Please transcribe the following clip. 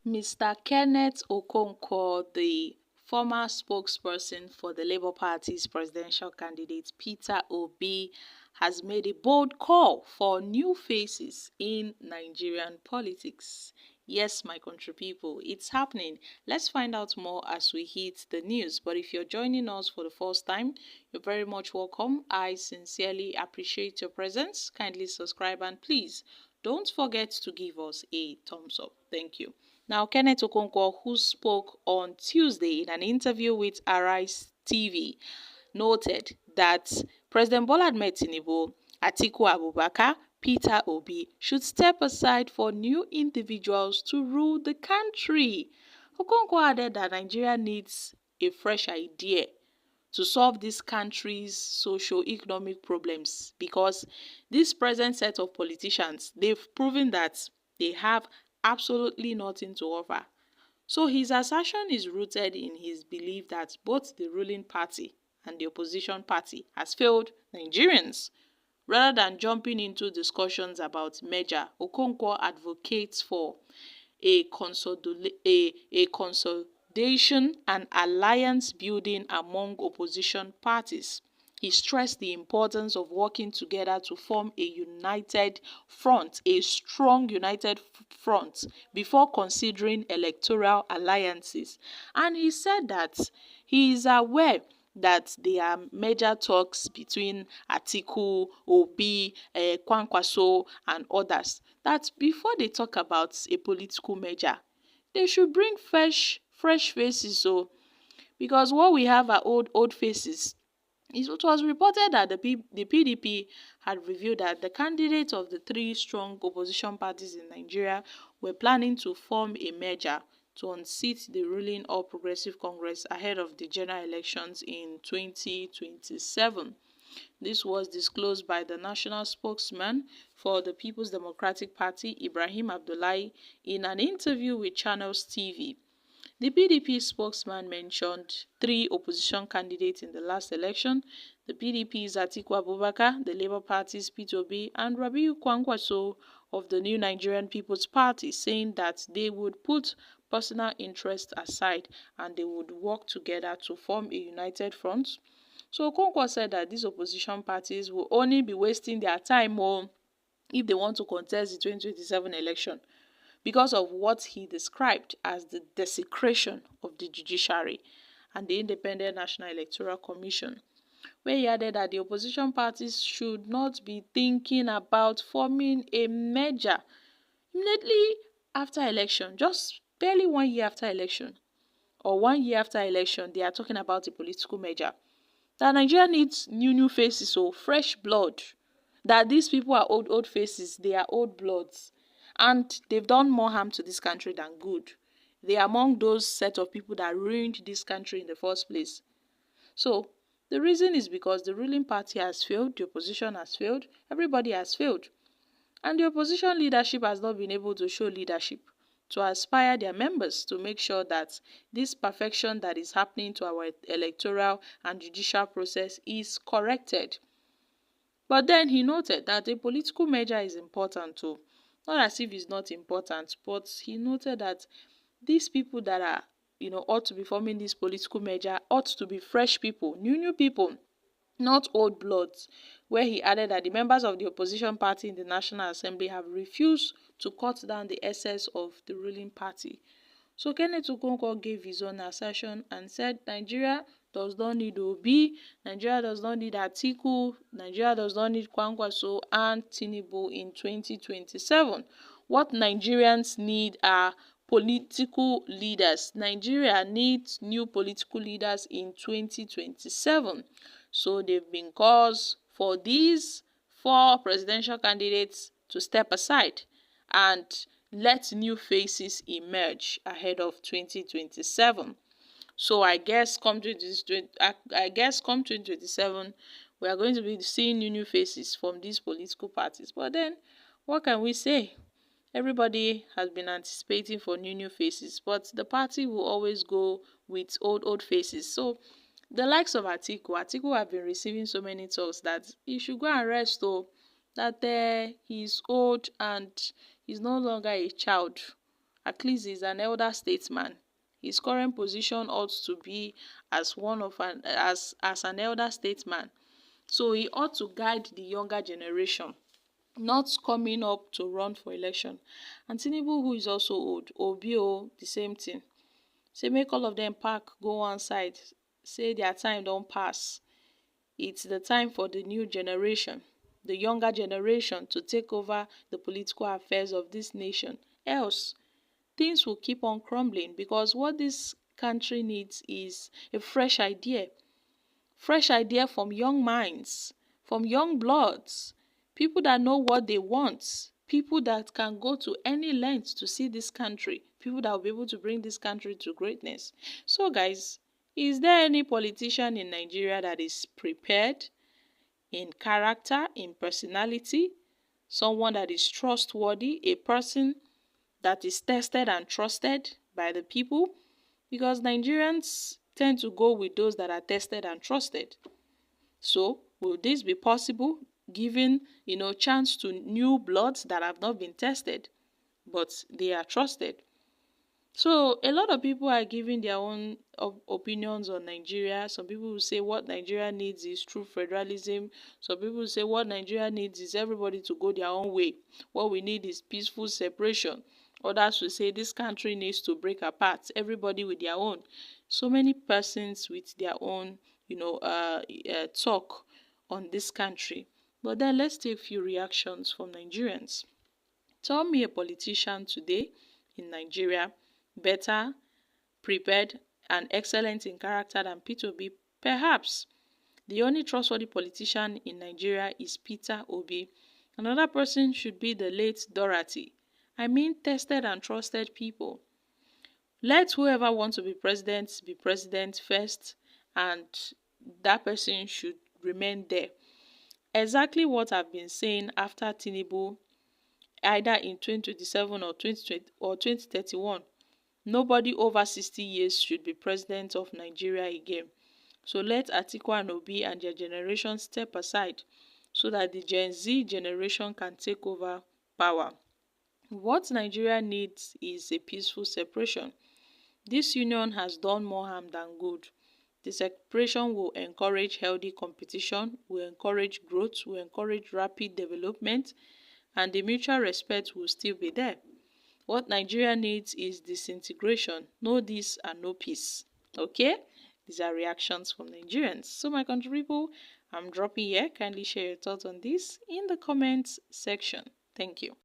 Mr. Kenneth Okonkwo, the former spokesperson for the Labour Party's presidential candidate Peter Obi, has made a bold call for new faces in Nigerian politics. Yes, my country people, it's happening. Let's find out more as we hit the news. But if you're joining us for the first time, you're very much welcome. I sincerely appreciate your presence. Kindly subscribe and please don't forget to give us a thumbs up. Thank you. Now, Kenneth Okonkwo, who spoke on Tuesday in an interview with Arise TV, noted that President Bola Ahmed TINUBU Atiku Abubakar, Peter Obi should step aside for new individuals to rule the country. Okonkwo added that Nigeria needs a fresh idea to solve this country's socio-economic problems because this present set of politicians, they've proven that they have absolutely nothing to offer. So his assertion is rooted in his belief that both the ruling party and the opposition party has failed Nigerians. Rather than jumping into discussions about merger, Okonkwo advocates for a consolidation and alliance building among opposition parties. He stressed the importance of working together to form a united front, a strong united front, before considering electoral alliances. And he said that he is aware that there are major talks between Atiku, Obi, OKONKWO, and others. That before they talk about a political merger, they should bring fresh faces. So, because what we have are old faces. It was reported that the PDP had revealed that the candidates of the three strong opposition parties in Nigeria were planning to form a merger to unseat the ruling All Progressive Congress ahead of the general elections in 2027. This was disclosed by the national spokesman for the People's Democratic Party, Ibrahim Abdullahi, in an interview with Channels TV. The PDP spokesman mentioned three opposition candidates in the last election: the PDP's Atiku Abubakar, the Labour Party's Peter Obi, and Rabiu Kwankwaso of the New Nigerian People's Party, saying that they would put personal interest aside and they would work together to form a united front. So Okonkwo said that these opposition parties will only be wasting their time if they want to contest the 2027 election, because of what he described as the desecration of the judiciary and the Independent National Electoral Commission, where he added that the opposition parties should not be thinking about forming a merger immediately after election, just barely 1 year after election, or 1 year after election, they are talking about a political merger. That Nigeria needs new faces, so fresh blood. That these people are old faces, they are old bloods. And they've done more harm to this country than good. They are among those set of people that ruined this country in the first place. So, the reason is because the ruling party has failed, the opposition has failed, everybody has failed. And the opposition leadership has not been able to show leadership, to aspire their members to make sure that this perfection that is happening to our electoral and judicial process is corrected. But then he noted that a political merger is important too. Not as if it's not important, but he noted that these people that are, ought to be forming this political merger ought to be fresh people, new people, not old bloods, where he added that the members of the opposition party in the National Assembly have refused to cut down the excess of the ruling party. So Kenneth Okonkwo gave his own assertion and said Nigeria does not need Obi, Nigeria does not need Atiku, Nigeria does not need Kwankwaso and TINUBU in 2027. What Nigerians need are political leaders. Nigeria needs new political leaders in 2027. So they've been calls for these four presidential candidates to step aside and let new faces emerge ahead of 2027. So I guess come 2027, we are going to be seeing new faces from these political parties. But then, what can we say? Everybody has been anticipating for new faces, but the party will always go with old faces. So the likes of Atiku have been receiving so many talks that he should go and rest, that he's old and he's no longer a child. At least he's an elder statesman. His current position ought to be as an elder statesman. So he ought to guide the younger generation, not coming up to run for election. And Tinubu, who is also old, Obi, the same thing. Say make all of them pack, go one side. Say their time don't pass. It's the time for the new generation, the younger generation, to take over the political affairs of this nation. Else, things will keep on crumbling, because what this country needs is a fresh idea. Fresh idea from young minds, from young bloods, people that know what they want, people that can go to any length to see this country, people that will be able to bring this country to greatness. So guys, is there any politician in Nigeria that is prepared in character, in personality, someone that is trustworthy, a person that is tested and trusted by the people? Because Nigerians tend to go with those that are tested and trusted. So, will this be possible, giving, chance to new bloods that have not been tested, but they are trusted? So, a lot of people are giving their own opinions on Nigeria. Some people will say what Nigeria needs is true federalism. Some people will say what Nigeria needs is everybody to go their own way. What we need is peaceful separation. Others will say this country needs to break apart, everybody with their own. So many persons with their own, talk on this country. But then let's take a few reactions from Nigerians. Tell me a politician today in Nigeria better prepared and excellent in character than Peter Obi. Perhaps the only trustworthy politician in Nigeria is Peter Obi. Another person should be the late Dorothy. I mean, tested and trusted people. Let whoever wants to be president first, and that person should remain there. Exactly what I've been saying after Tinubu, either in 2027 or 2020 or 2031. Nobody over 60 years should be president of Nigeria again. So let Atiku and Obi and their generation step aside so that the Gen Z generation can take over power. What Nigeria needs is a peaceful separation. This union has done more harm than good. The separation will encourage healthy competition, will encourage growth, will encourage rapid development, and the mutual respect will still be there. What Nigeria needs is disintegration. No this and no peace. Okay? These are reactions from Nigerians. So my country people, I'm dropping here. Kindly share your thoughts on this in the comments section. Thank you.